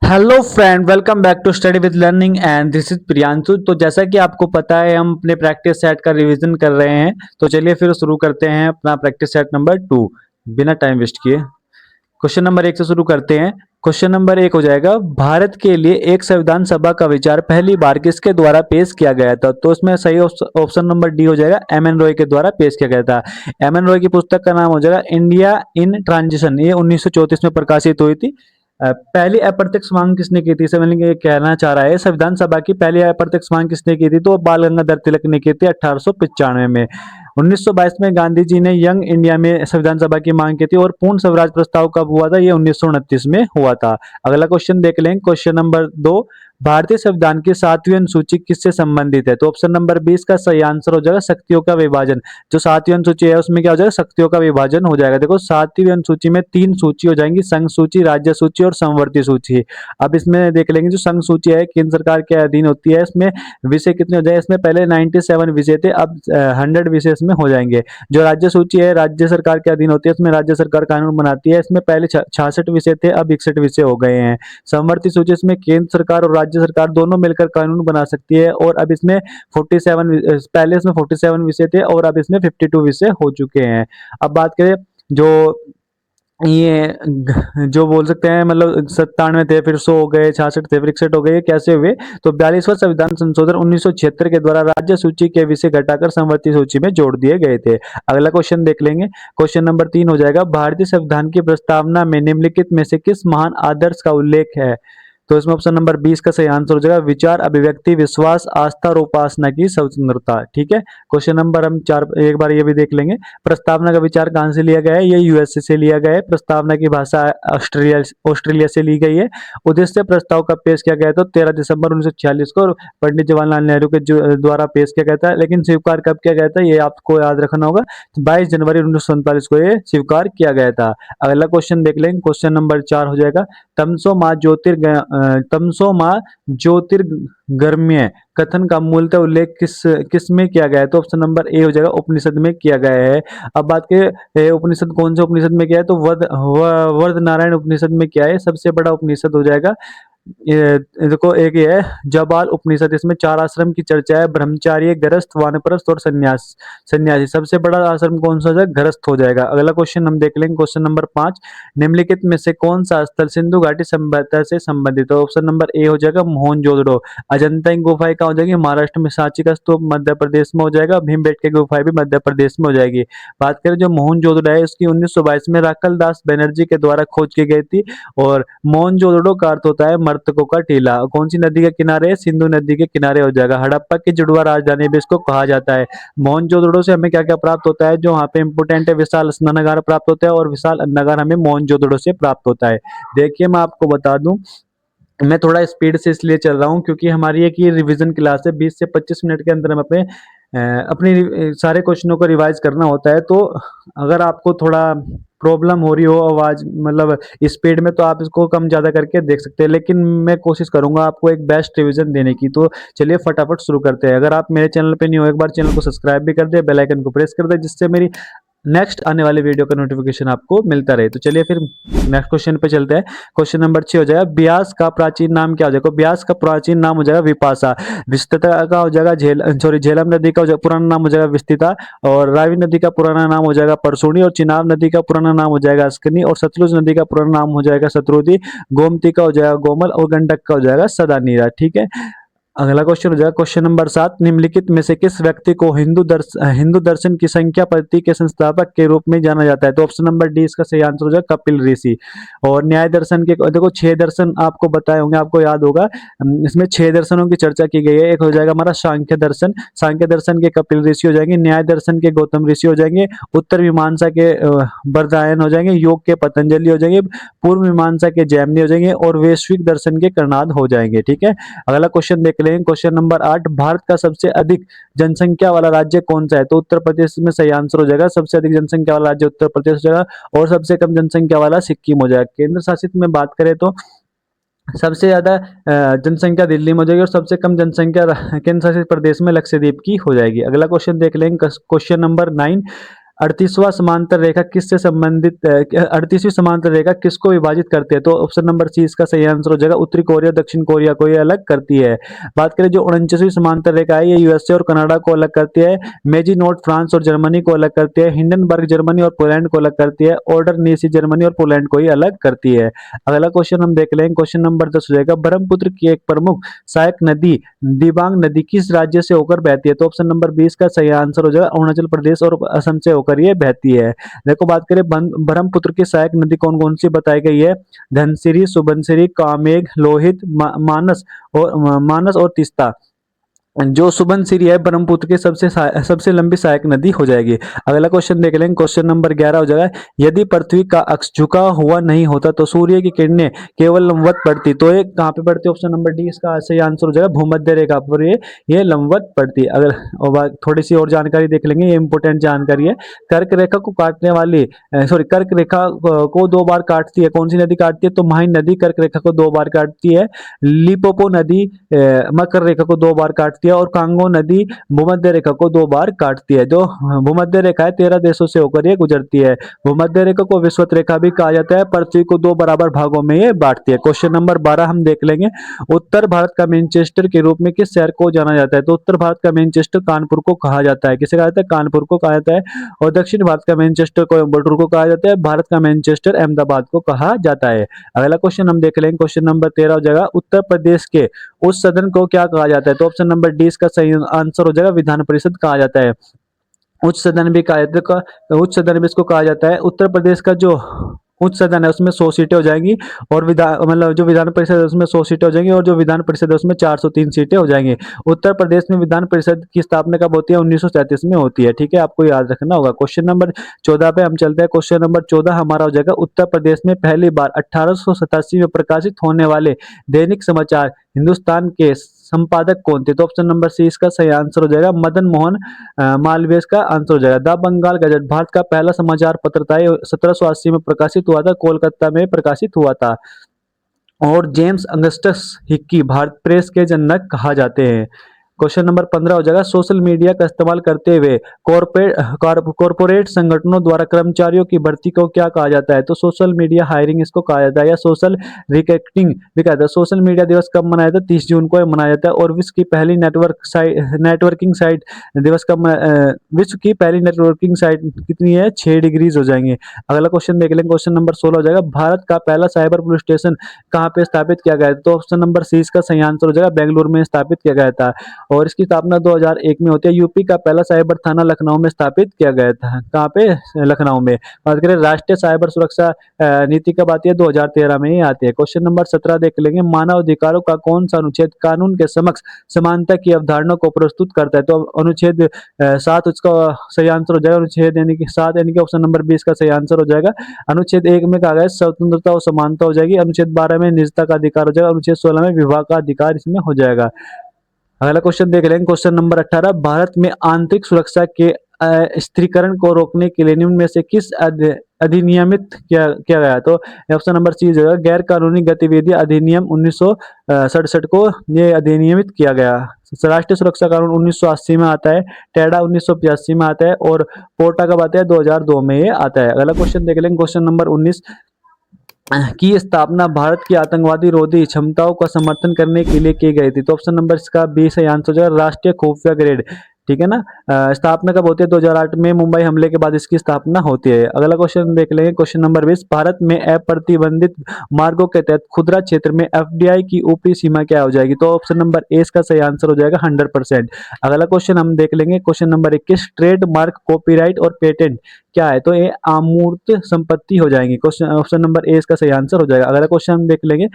Hello friend, welcome back to study with learning and this is Priyanshu. तो जैसा कि आपको पता है, हम अपने प्रैक्टिस सेट का रिवीजन कर रहे हैं। तो चलिए फिर शुरू करते हैं अपना प्रैक्टिस सेट नंबर 2 बिना टाइम वेस्ट किए। क्वेश्चन नंबर 1 से शुरू करते हैं। क्वेश्चन नंबर 1 हो जाएगा, भारत के लिए एक संविधान सभा का विचार पहली बार किसके द्वारा पेश किया गया था? तो इसमें सही ऑप्शन नंबर डी हो जाएगा, एम एन रॉय के द्वारा पेश किया गया था। एम एन रॉय की पुस्तक का नाम हो जाएगा इंडिया इन ट्रांजिशन। ये 1934 में प्रकाशित हुई थी। पहली अप्रत्यक्ष मांग किसने की थी? इसे मैंने ये कहना चाह रहा है, संविधान सभा की पहली अप्रत्यक्ष मांग किसने की थी? तो बाल गंगाधर तिलक ने की थी 1895 में। 1922 में गांधी जी ने यंग इंडिया में संविधान सभा की मांग की थी और पूर्ण स्वराज प्रस्ताव कब हुआ था? ये 1929 में हुआ था। अगला क्वेश्चन देख लें, क्वेश्चन नंबर 2, भारतीय संविधान की 7वीं अनुसूची किससे संबंधित है? तो ऑप्शन नंबर 20 का सही आंसर हो जाएगा शक्तियों का विभाजन। जो 7वीं अनुसूची है उसमें क्या हो जाएगा? शक्तियों का विभाजन हो जाएगा। देखो 7वीं अनुसूची में 3 सूची हो जाएंगी, संघ सूची, राज्य सूची और संवर्ती सूची। अब इसमें देख लेंगे, जो संघ सूची है केंद्र सरकार के अधीन होती है। इसमें विषय कितने हो जाए? इसमें पहले 97 विषय थे, अब 100 विषय इसमें हो जाएंगे। जो राज्य सूची है राज्य सरकार के अधीन होती है, इसमें राज्य सरकार कानून बनाती है। इसमें पहले 66 विषय थे, अब 61 विषय हो गए हैं। समवर्ती सूची इसमें केंद्र सरकार और राज्य सरकार दोनों मिलकर कानून बना सकती है, और अब इसमें 47 पहले इसमें 47 विषय थे और अब इसमें 52 विषय हो चुके हैं। अब बात करें जो जो बोल सकते हैं, मतलब 97 थे, फिर 100 हो गए, 66 थे, फिर 61 हो गए, ये कैसे हुए? तो 42वां संविधान संशोधन 1976 के द्वारा राज्य सूची के विषय घटाकर संवर्ती सूची में जोड़ दिए गए थे। अगला क्वेश्चन देख लेंगे, क्वेश्चन नंबर 3 हो जाएगा, भारतीय संविधान की प्रस्तावना में निम्नलिखित में से किस महान आदर्श का उल्लेख है? तो इसमें ऑप्शन नंबर 20 का सही आंसर हो जाएगा विचार, अभिव्यक्ति, विश्वास, आस्था और उपासना की स्वतंत्रता। ठीक है। क्वेश्चन नंबर हम 4 एक बार ये भी देख लेंगे। प्रस्तावना का विचार कहाँ से लिया गया है? ये यूएसए से लिया गया है। प्रस्तावना की भाषा ऑस्ट्रेलिया ऑस्ट्रेलिया से ली गई है। उद्देश्य प्रस्ताव का पेश किया गया था 13 दिसंबर 1946 को पंडित जवाहरलाल नेहरू के द्वारा पेश किया गया था, लेकिन स्वीकार कब किया गया था ये आपको याद रखना होगा। 22 जनवरी 1947 को ये स्वीकार किया गया था। अगला क्वेश्चन देख लेंगे, क्वेश्चन नंबर 4 हो जाएगा, तमसो माँ ज्योतिर्गम्य कथन का मूलतः उल्लेख किस में किया गया है? तो ऑप्शन नंबर ए हो जाएगा उपनिषद में किया गया है। अब बात करें उपनिषद कौन से उपनिषद में किया है? तो वर्ध नारायण उपनिषद में किया है। सबसे बड़ा उपनिषद हो जाएगा ये देखो, एक ये है जबाल उपनिषद। इसमें 4 आश्रम की चर्चा है, ब्रह्मचार्य, गृहस्थ, वानप्रस्थ और सन्यासी। सबसे बड़ा आश्रम कौन सा है? गृहस्थ हो जाएगा। अगला क्वेश्चन हम देख लेंगे, क्वेश्चन नंबर 5, निम्नलिखित में से कौन सा स्थल सिंधु घाटी सभ्यता से संबंधित है? ऑप्शन नंबर ए हो जाएगा मोहनजोदड़ो। अजंता की गुफाएं कहाँ हो जाएगी? महाराष्ट्र में। सांची का स्तूप मध्य प्रदेश में हो जाएगा। भीमबेटका की गुफाएं भी मध्य प्रदेश में हो जाएगी। बात करें जो मोहनजोदड़ो है, इसकी 1922 में राखल दास बनर्जी के द्वारा खोज की गई थी, और मोहनजोदड़ो का अर्थ होता है मर्तकों का टीला। कौन सी नदी के किनारे है? सिंधु नदी के किनारे हो जाएगा। हड़प्पा की जुड़वा राजधानी भी इसको कहा जाता है। मोहनजोदड़ो से हमें क्या क्या प्राप्त होता है? जो वहाँ पे इंपोर्टेंट है, विशाल स्नानागार प्राप्त होता है, और विशाल अन्नागार हमें मोहनजोदड़ो से प्राप्त होता है। देखिए मैं आपको बता दूं, मैं थोड़ा स्पीड से इसलिए चल रहा हूँ क्योंकि हमारी एक ये रिवीजन क्लास है। 20 से 25 मिनट के अंदर हम अपनी सारे क्वेश्चनों को रिवाइज करना होता है। तो अगर आपको थोड़ा प्रॉब्लम हो रही हो आवाज, मतलब स्पीड में, तो आप इसको कम ज़्यादा करके देख सकते हैं, लेकिन मैं कोशिश करूंगा आपको एक बेस्ट रिवीजन देने की। तो चलिए फटाफट शुरू करते हैं। अगर आप मेरे चैनल पे नहीं हो, एक बार चैनल को सब्सक्राइब भी कर दे, बेल आइकन को प्रेस कर दे, जिससे मेरी नेक्स्ट आने वाले वीडियो का नोटिफिकेशन आपको मिलता रहे। तो चलिए फिर नेक्स्ट क्वेश्चन पे चलते हैं। क्वेश्चन नंबर 6 हो जाएगा, ब्यास का प्राचीन नाम क्या हो जाएगा? ब्यास का प्राचीन नाम हो जाएगा विपाशा। विस्तृता का हो जाएगा झेलम नदी का पुराना नाम हो जाएगा विस्तृता, और रावी नदी का पुराना नाम हो जाएगा परसूनी, और चिनाब नदी का पुराना नाम हो जाएगा अस्कनी, और सतलुज नदी का पुराना नाम हो जाएगा शत्रुदी, गोमती का हो जाएगा गोमल, और गंडक का हो जाएगा सदानीरा। ठीक है। अगला क्वेश्चन हो जाएगा, क्वेश्चन नंबर 7, निम्नलिखित में से किस व्यक्ति को हिंदू दर्शन की संख्या पद्धति के संस्थापक के रूप में जाना जाता है? तो ऑप्शन नंबर डी इसका सही आंसर हो जाएगा कपिल ऋषि। और न्याय दर्शन के देखो 6 दर्शन आपको बताए होंगे, आपको याद होगा। इसमें 6 दर्शनों की चर्चा की गई है। एक हो जाएगा हमारा सांख्य दर्शन, सांख्य दर्शन के कपिल ऋषि हो जाएंगे। न्याय दर्शन के गौतम ऋषि हो जाएंगे। उत्तर मीमांसा के बर्दायन हो जाएंगे। योग के पतंजलि हो जाएंगे। पूर्व मीमांसा के जैमिनी हो जाएंगे, और वैश्विक दर्शन के कर्नाद हो जाएंगे। ठीक है। अगला क्वेश्चन देख लेंगे, क्वेश्चन नंबर 8, भारत का सबसे अधिक जनसंख्या वाला राज्य कौन सा है? तो उत्तर प्रदेश में सही आंसर हो जाएगा। सबसे अधिक जनसंख्या वाला राज्य उत्तर प्रदेश हो जाएगा, और सबसे कम जनसंख्या वाला सिक्किम हो जाएगा। केंद्र शासित में बात करें तो सबसे ज्यादा जनसंख्या दिल्ली में हो जाएगी, और सबसे कम जनसंख्या केंद्र शासित प्रदेश में लक्षद्वीप की हो जाएगी। अगला क्वेश्चन देख लेंगे, क्वेश्चन नंबर 9, 38वां समांतर रेखा किससे संबंधित 38वीं समांतर रेखा किसको विभाजित करती है? तो ऑप्शन नंबर सी इसका सही आंसर हो जाएगा, उत्तरी कोरिया दक्षिण कोरिया को ये अलग करती है। बात करें जो 49वीं समांतर रेखा है, ये यूएसए और कनाडा को अलग करती है। मेजी नोट फ्रांस और जर्मनी को अलग करती है। हिंडनबर्ग जर्मनी और पोलैंड को अलग करती है। ऑर्डर नीसी जर्मनी और पोलैंड को ही अलग करती है। अगला क्वेश्चन हम देख लेंगे, क्वेश्चन नंबर 10 हो जाएगा, ब्रह्मपुत्र की एक प्रमुख सहायक नदी दिबांग नदी किस राज्य से होकर बहती है? तो ऑप्शन नंबर 20 का सही आंसर हो जाएगा, अरुणाचल प्रदेश और असम से होकर ये बहती है। देखो बात करें ब्रह्मपुत्र की सहायक नदी कौन कौन सी बताई गई है? धनसिरी, सुबनसिरी, कामेघ, लोहित, मानस और तीस्ता। जो सुबनसिरी है ब्रह्मपुत्र की सबसे लंबी सहायक नदी हो जाएगी। अगला क्वेश्चन देख लेंगे, क्वेश्चन नंबर 11 हो जाएगा, यदि पृथ्वी का अक्ष झुका हुआ नहीं होता तो सूर्य की किरणें केवल लंबवत पड़ती, तो ये कहाँ पे पड़ती है? ऑप्शन नंबर डी इसका सही आंसर हो जाएगा, भूमध्य रेखा पर ये लंबवत पड़ती है। अगर थोड़ी सी और जानकारी देख लेंगे, ये इंपॉर्टेंट जानकारी है। कर्क रेखा को काटने वाली कर्क रेखा को दो बार काटती है, कौन सी नदी काटती है? तो माहिन नदी कर्क रेखा को दो बार काटती है। लिपोपो नदी मकर रेखा को दो बार काटती है और कांगो नदी भूमध्य रेखा को दो बार काटती है। जो भूमध्य रेखा है 13 देशों से होकर ये गुजरती है। भूमध्य रेखा को विषुवत रेखा भी कहा जाता है। पृथ्वी को दो बराबर भागों में ये बांटती है। क्वेश्चन नंबर 12 हम देख लेंगे, उत्तर भारत का मैनचेस्टर के रूप में किस शहर को जाना जाता है? तो उत्तर भारत का मैनचेस्टर कानपुर को कहा जाता है। किसे कहा जाता है? कानपुर को कहा जाता है। और दक्षिण भारत का मैनचेस्टर कोयम्बटूर को कहा जाता है। भारत का मैनचेस्टर अहमदाबाद को कहा जाता है। अगला क्वेश्चन हम देख लेंगे, क्वेश्चन नंबर 13 हो जाएगा, उत्तर प्रदेश के उस सदन को क्या कहा जाता है? तो ऑप्शन नंबर डी इसका सही आंसर हो जाएगा, विधान परिषद कहा जाता है। उच्च सदन भी कहा जाता है, उच्च सदन भी इसको कहा जाता है। उत्तर प्रदेश का जो उच्च सदन है उसमें 100 सीटें हो जाएंगी और जो विधान परिषद है उसमें 100 सीटें हो जाएंगी और जो विधान परिषद है उसमें 403 सीटें हो जाएंगी। उत्तर प्रदेश में विधान परिषद की स्थापना कब होती है? 1937 में होती है। ठीक है, आपको याद रखना होगा। क्वेश्चन नंबर 14 पे हम चलते हैं। क्वेश्चन नंबर 14 हमारा हो जाएगा, उत्तर प्रदेश में पहली बार 1887 में प्रकाशित होने वाले दैनिक समाचार हिंदुस्तान के संपादक कौन थे? तो ऑप्शन नंबर सी इसका सही आंसर हो जाएगा, मदन मोहन मालवीय का आंसर हो जाएगा। द बंगाल गजट भारत का पहला समाचार पत्र था, 1780 में प्रकाशित हुआ था, कोलकाता में प्रकाशित हुआ था। और James Augustus Hickey Bharat press के जनक कहा जाते हैं। क्वेश्चन नंबर 15 हो जाएगा, सोशल मीडिया का इस्तेमाल करते हुए कॉरपोरेट संगठनों द्वारा कर्मचारियों की भर्ती को क्या कहा जाता है? तो सोशल मीडिया हायरिंग इसको कहा जाता है या सोशल रिक्रूटिंग भी कहता है। सोशल मीडिया दिवस कब मनाया जाता है? 30 जून को मनाया जाता है। और विश्व की पहली नेटवर्किंग साइट दिवस कब विश्व की पहली नेटवर्किंग साइट कितनी है? 6 डिग्रीज हो जाएंगे। अगला क्वेश्चन देख लेंगे, क्वेश्चन नंबर 16 हो जाएगा, भारत का पहला साइबर पुलिस स्टेशन कहाँ पे स्थापित किया गया है? तो ऑप्शन नंबर सी इसका सही आंसर हो जाएगा, बेंगलुरु में स्थापित किया गया था। और इसकी स्थापना 2001 में होती है। यूपी का पहला साइबर थाना लखनऊ में स्थापित किया गया था। कहाँ पे? लखनऊ में। बात करें राष्ट्रीय साइबर सुरक्षा नीति कब आती है? 2013 में ही आती है। क्वेश्चन नंबर 17 देख लेंगे, मानव अधिकारों का कौन सा अनुच्छेद कानून के समक्ष समानता की अवधारणा को प्रस्तुत करता है? तो अनुच्छेद 7 उसका सही आंसर हो जाएगा। अनुच्छेद यानी कि 7 यानी कि ऑप्शन नंबर 20 का सही आंसर हो जाएगा। अनुच्छेद 1 में कहा गया स्वतंत्रता और समानता हो जाएगी। अनुच्छेद 12 में निजता का अधिकार हो जाएगा। अनुच्छेद 16 में विवाह का अधिकार इसमें हो जाएगा। अगला क्वेश्चन देख लेंगे, क्वेश्चन नंबर 18, भारत में आंतरिक सुरक्षा के स्थिरीकरण को रोकने के लिए निम्न में से किस अधिनियमित किया गया? तो ऑप्शन नंबर सी जो है, गैर कानूनी गतिविधि अधिनियम 1967 को ये अधिनियमित किया गया। राष्ट्रीय सुरक्षा कानून 1980 में आता है, टेडा 1985 में आता है और पोर्टा कब आता है? 2002 में ये आता है। अगला क्वेश्चन देख लेंगे, क्वेश्चन नंबर 19 की स्थापना भारत की आतंकवादी रोधी क्षमताओं का समर्थन करने के लिए की गई थी। तो ऑप्शन नंबर इसका 20 है आंसर जो है, राष्ट्रीय खुफिया ग्रेड। ठीक है ना। स्थापना कब होती है? 2008 में मुंबई हमले के बाद इसकी स्थापना होती है। अगला क्वेश्चन देख लेंगे, क्वेश्चन नंबर 20, भारत में अप्रतिबंधित मार्गों के तहत खुदरा क्षेत्र में एफडीआई की ऊपरी सीमा क्या हो जाएगी? तो ऑप्शन नंबर ए इसका सही आंसर हो जाएगा 100%। अगला क्वेश्चन हम देख लेंगे, क्वेश्चन नंबर 21, ट्रेडमार्क, कॉपीराइट और पेटेंट क्या है? तो ये अमूर्त संपत्ति हो जाएंगी। क्वेश्चन ऑप्शन नंबर ए इसका सही आंसर हो जाएगा। अगला क्वेश्चन हम देख लेंगे,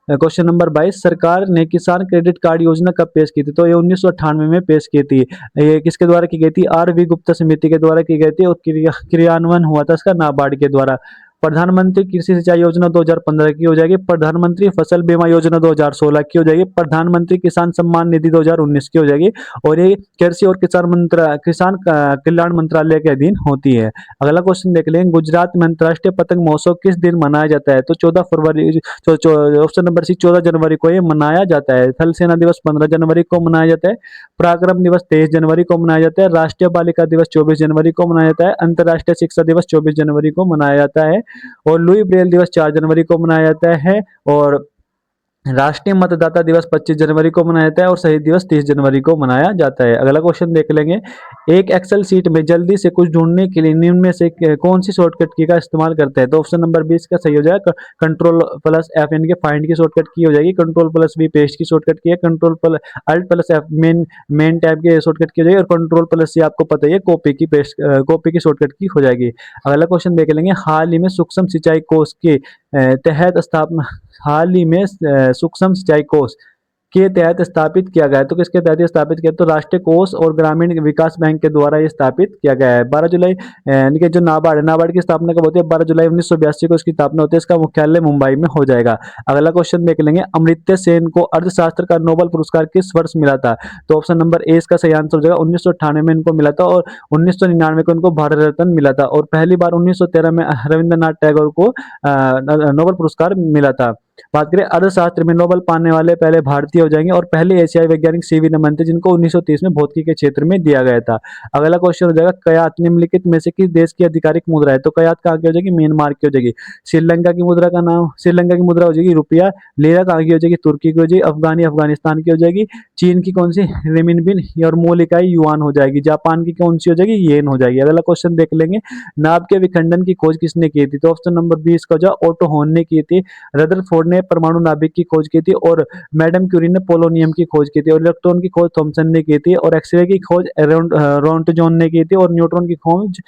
क्वेश्चन नंबर 22, सरकार ने किसान क्रेडिट कार्ड योजना कब पेश की थी? तो ये 1998 में पेश की थी। ये किसके द्वारा की गई थी? आर वी गुप्ता समिति के द्वारा की गई थी और क्रियान्वयन हुआ था इसका नाबार्ड के द्वारा। प्रधानमंत्री कृषि सिंचाई योजना 2015 की हो जाएगी, प्रधानमंत्री फसल बीमा योजना 2016 की हो जाएगी, प्रधानमंत्री किसान सम्मान निधि 2019 की हो जाएगी, और ये कृषि और किसान कल्याण मंत्रालय के अधीन होती है। अगला क्वेश्चन देख लेंगे, गुजरात में अंतर्राष्ट्रीय पतंग महोत्सव किस दिन मनाया जाता है? तो 14 फरवरी, ऑप्शन नंबर सी 14 जनवरी को ये मनाया जाता है। थल सेना दिवस 15 जनवरी को मनाया जाता है, पराक्रम दिवस 23 जनवरी को मनाया जाता है, राष्ट्रीय बालिका दिवस 24 जनवरी को मनाया जाता है, अंतर्राष्ट्रीय शिक्षा दिवस 24 जनवरी को मनाया जाता है, और लुई ब्रेल दिवस 4 जनवरी को मनाया जाता है, और राष्ट्रीय मतदाता दिवस 25 जनवरी को मनाया जाता है, और शहीद दिवस 30 जनवरी को मनाया जाता है। अगला क्वेश्चन देख लेंगे, एक एक्सेल सीट में जल्दी से कुछ ढूंढने के लिए निम्न में से कौन सी शॉर्टकट की का इस्तेमाल करते हैं? तो ऑप्शन नंबर 20 का सही हो जाएगा, कंट्रोल प्लस एफ यानी कि फाइंड की शॉर्टकट की हो जाएगी, कंट्रोल प्लस वी पेस्ट की शॉर्टकट की है, control plus alt plus F main tab की शॉर्टकट की हो जाएगी, और कंट्रोल प्लस सी आपको पता ही है कॉपी की शॉर्टकट की हो जाएगी। अगला क्वेश्चन देख लेंगे, हाल ही में सूक्ष्म सिंचाई कोष के तहत स्थापना हाल ही में सूक्ष्म सिंचाई कोष के तहत स्थापित किया गया है। तो किसके तहत ये स्थापित किया? तो राष्ट्रीय कोष और ग्रामीण विकास बैंक के द्वारा ये स्थापित किया गया है। 12 जुलाई यानी कि जो नाबार्ड है, नाबार्ड की स्थापना कब होती है? 12 जुलाई 1982 को इसकी स्थापना होती है। इसका मुख्यालय मुंबई में हो जाएगा। अगला क्वेश्चन देख लेंगे, अमर्त्य सेन को अर्थशास्त्र का नोबेल पुरस्कार किस वर्ष मिला था? तो ऑप्शन नंबर ए इसका सही आंसर हो जाएगा, 1998 में इनको मिला था, और 1999 को इनको भारत रत्न मिला था, और पहली बार 1913 में रविंद्रनाथ टैगोर को नोबेल पुरस्कार मिला था। बात करें अर्थशास्त्र में नोबेल पाने वाले पहले भारतीय हो जाएंगे, और पहले एशियाई वैज्ञानिक सीवी रमन थे, जिनको 1930 में भौतिकी के क्षेत्र में दिया गया था। अगला क्वेश्चन हो जाएगा, कयात निम्नलिखित में से किस देश की आधिकारिक मुद्रा है? तो कयात कहाँ की हो जाएगी? म्यांमार की हो जाएगी। श्रीलंका की मुद्रा का नाम, श्रीलंका की मुद्रा हो जाएगी रुपया। लीरा कहाँ की हो जाएगी? तुर्की की हो जाएगी। अफगानी अफगानिस्तान की हो जाएगी। चीन की कौन सी? रेमिनबिन। और मूल इकाई युआन हो जाएगी। जापान की कौन सी हो जाएगी? येन हो जाएगी। अगला क्वेश्चन देख लेंगे, नाभ के विखंडन की खोज किसने की थी? तो ऑप्शन नंबर 20 का जो ओटो हॉर्न ने की थी, रदरफोर्ड ने परमाणु नाभिक की खोज की थी, और मैडम क्यूरी ने पोलोनियम की खोज की थी, और इलेक्ट्रॉन की खोज थॉमसन ने की थी, और एक्सरे की खोज रोन्टजॉन ने की थी, और न्यूट्रॉन की खोज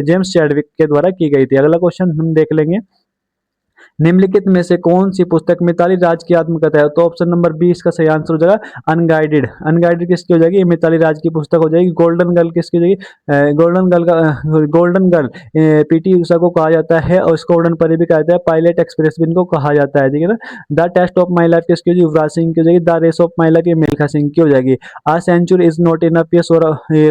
जेम्स चैडविक के द्वारा की गई थी। अगला क्वेश्चन हम देख लेंगे, निम्नलिखित में से कौन सी पुस्तक मिताली राज की आत्मकथा है? तो ऑप्शन नंबर 20 का सही आंसर हो जाएगा अनगाइडेड। अनगाइडेड किसकी हो जाएगी? मिताली राज की पुस्तक हो जाएगी। गोल्डन गर्ल किसकी हो जाएगी? गोल्डन गर्ल पीटी उषा को कहा जाता है, और इसको गोल्डन परी भी कहा जाता है, पायलट एक्सप्रेस भी इनको कहा जाता है, ठीक है ना। The test of my life किसकी हो जाएगी? युवराज सिंह की हो जाएगी। The race of my life ये मिल्खा सिंह की हो जाएगी। A century is not enough ये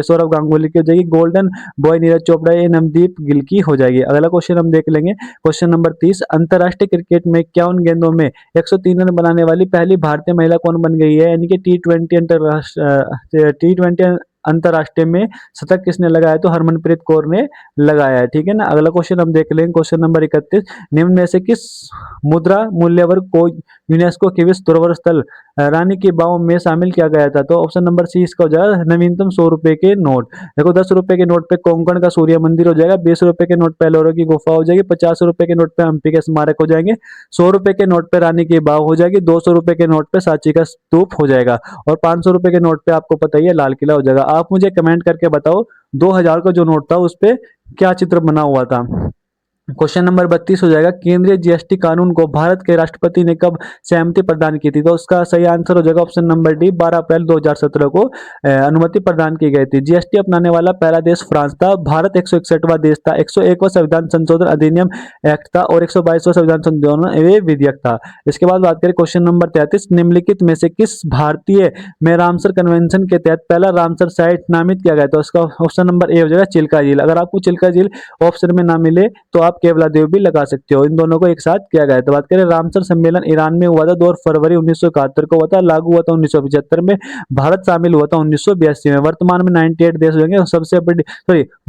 सौरव गांगुली की हो जाएगी। गोल्डन बॉय नीरज चोपड़ा ये नवदीप गिल की हो जाएगी। अगला क्वेश्चन हम देख लेंगे, क्वेश्चन नंबर 30, अंतरराष्ट्रीय क्रिकेट में 51 गेंदों में 103 रन बनाने वाली पहली भारतीय महिला कौन बन गई है? यानी कि टी20 अंतरराष्ट्रीय में शतक किसने लगाया? तो हरमनप्रीत कौर ने लगाया है, ठीक है ना। अगला क्वेश्चन हम देख लेंगे, क्वेश्चन नंबर 31, निम्न में से किस मुद्रा मूल्य वर्ग को यूनेस्को के विश्व धरोहर स्थल रानी की बाव में शामिल किया गया था? तो ऑप्शन नंबर सी इसका हो जाएगा नवीनतम 100 रुपए के नोट। देखो 10 रुपए के नोट पे कोंकण का सूर्य मंदिर हो जाएगा, 20 रुपए के नोट पे एलोरा की गुफा हो जाएगी, 50 रुपए के नोट पे हम्पी के स्मारक हो जाएंगे, 100 रुपए के नोट पे रानी की बाव हो जाएगी, 200 रुपए के नोट पे सांची का स्तूप हो जाएगा, और 500 रुपए के नोट पे आपको पता ही है लाल किला हो जाएगा। आप मुझे कमेंट करके बताओ 2000 का जो नोट था उस पे क्या चित्र बना हुआ था। क्वेश्चन नंबर 32 हो जाएगा, केंद्रीय जीएसटी कानून को भारत के राष्ट्रपति ने कब सहमति प्रदान की थी? तो उसका सही आंसर हो जाएगा ऑप्शन नंबर डी, 12 अप्रैल 2017 को अनुमति प्रदान की गई थी। जीएसटी अपनाने वाला पहला देश फ्रांस था। भारत 161वां देश था। 101वां संविधान संशोधन अधिनियम एक्ट था, और 122वां संविधान संशोधन विधेयक था। इसके बाद बात करें क्वेश्चन नंबर 33, निम्नलिखित में से किस भारतीय में रामसर कन्वेंशन के तहत पहला रामसर साइट नामित किया गया? तो उसका ऑप्शन नंबर ए हो जाएगा चिल्का झील। अगर आपको चिल्का झील ऑप्शन में ना मिले तो आप केवला देव भी लगा सकते हो, इन दोनों को एक साथ किया गया है। तो बात करें रामसर सम्मेलन ईरान में हुआ था 2 फरवरी 1971 को हुआ था, लागू हुआ था 1975 में, भारत शामिल हुआ था 1982 में। वर्तमान में 98 देश हो जाएंगे, सबसे बड़ी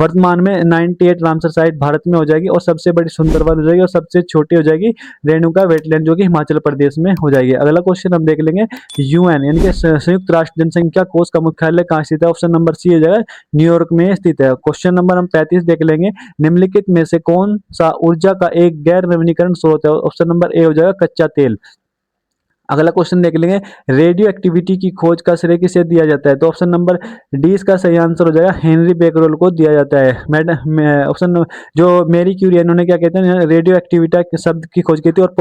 वर्तमान में 98 रामसर साइट भारत में हो जाएगी, और सबसे बड़ी सुंदरवन हो जाएगी, और सबसे छोटी हो जाएगी रेणुका वेटलैंड जो कि हिमाचल प्रदेश में हो जाएगी। अगला क्वेश्चन हम देख लेंगे, यूएन यानी कि संयुक्त राष्ट्र जनसंख्या कोष का मुख्यालय कहाँ स्थित है? ऑप्शन नंबर सी हो जाएगा न्यूयॉर्क में स्थित है। क्वेश्चन नंबर हम 35 देख लेंगे, निम्नलिखित में से कौन सा ऊर्जा का एक गैर नवीनीकरण स्रोत है? ऑप्शन नंबर ए हो जाएगा कच्चा तेल। अगला क्वेश्चन देख लेंगे, रेडियो एक्टिविटी की खोज का श्रेय किसे दिया जाता है? तो ऑप्शन नंबर डी इसका सही आंसर हो जाएगा हेनरी बेकरल को दिया जाता है। मैडम ऑप्शन जो मेरी क्यूरी इन्होंने क्या कहते हैं रेडियो एक्टिविटी शब्द की खोज की थी, और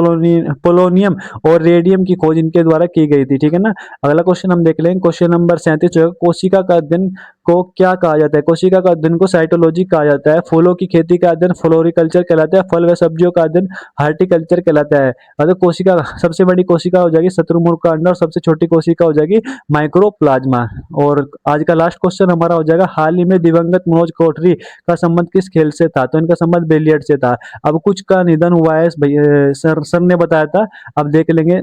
पोलोनियम और रेडियम की खोज इनके द्वारा की गई थी, ठीक है ना। अगला क्वेश्चन हम देख लेंगे, क्वेश्चन नंबर 37 जो है, कोशिका का अध्ययन को क्या कहा जाता है? कोशिका का अध्ययन को साइटोलॉजी कहा जाता है। फूलों की खेती का अध्ययन फ्लोरिकल्चर कहलाता है। फल व सब्जियों का अध्ययन हार्टिकल्चर कहलाता है। अगर कोशिका सबसे बड़ी कोशिका हो जाएगी शत्रुमुर्ग का अंडा और सबसे छोटी कोशिका हो जाएगी माइक्रोप्लाज्मा। और आज का लास्ट क्वेश्चन हमारा हो जाएगा, हाल ही में दिवंगत मनोज कोठरी का संबंध किस खेल से था? तो इनका संबंध बिलियर्ड से था। अब कुछ का निधन हुआ है, सर सर ने बताया था। अब देख लेंगे।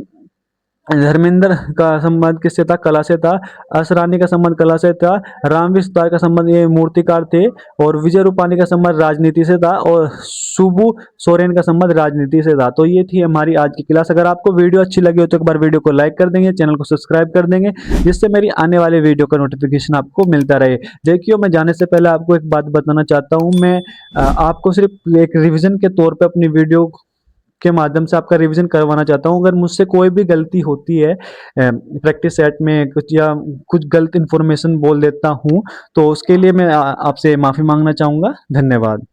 धर्मेंद्र का संबंध किससे था? कला से था। असरानी का संबंध कला से था। रामवी सुतार का संबंध ये मूर्तिकार थे। और विजय रूपानी का संबंध राजनीति से था। और सुबू सोरेन का संबंध राजनीति से था। तो ये थी हमारी आज की क्लास। अगर आपको वीडियो अच्छी लगी हो तो एक बार वीडियो को लाइक कर देंगे, चैनल को सब्सक्राइब कर देंगे, जिससे मेरी आने वाली वीडियो का नोटिफिकेशन आपको मिलता रहे। देखिए, मैं जाने से पहले आपको एक बात बताना चाहता हूँ। मैं आपको सिर्फ एक रिविजन के तौर पे अपनी वीडियो के माध्यम से आपका रिवीजन करवाना चाहता हूँ। अगर मुझसे कोई भी गलती होती है प्रैक्टिस सेट में कुछ या कुछ गलत इन्फॉर्मेशन बोल देता हूँ, तो उसके लिए मैं आपसे माफ़ी मांगना चाहूँगा। धन्यवाद।